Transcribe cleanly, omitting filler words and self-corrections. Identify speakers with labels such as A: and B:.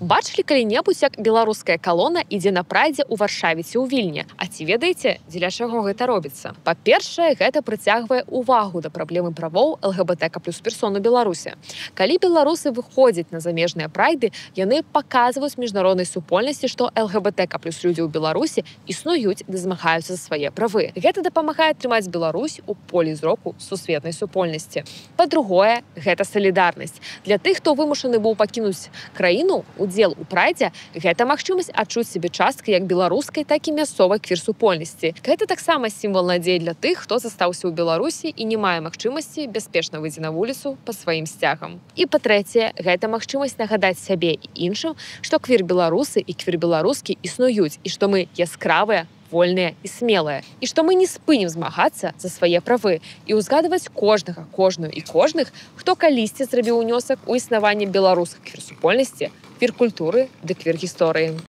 A: Бачылі калі-небудзь, як беларуская калона ідзе на прайдзе ў Варшаве ці ў Вільні? А ці ведаеце, дзеля чаго гэта робіцца? Па-першае, гэта прыцягвае ўвагу да праблемы правоў ЛГБТК+ персон у Беларусі. Калі беларусы выходзяць на замежныя прайды, яны паказваюць міжнароднай супольнасці, што ЛГБТК+ людзі ў Беларусі існуюць ды змагаюцца за свае правы. Гэта дапамагае трымаць Беларусь у полі зроку сусветнай супольнасці. Па-другое, гэта салідарнасць. Для тых, хто вымушаны быў пакінуць краіну, удзел у прайдзе – гэта магчымасць адчуць сябе часткай як беларускай, так і мясцовай квір-супольнасці. Гэта таксама сімвал надзеі для тых, хто застаўся ў Беларусі і не мае магчымасці бяспечна выйсці на вуліцу па сваім сцягам. І па-трэцяе, гэта магчымасць нагадаць сябе і іншым, што квір-беларусы і квір-беларускі існуюць і што мы яскравыя, вольныя і смелыя. І што мы не спынім змагацца за свае правы і ўзгадваць кожнага, кожную і кожных, хто калісьці зрабіў унёсак у існаванне беларускай квір-супольнасці, квір-культуры ды квір-гісторыі.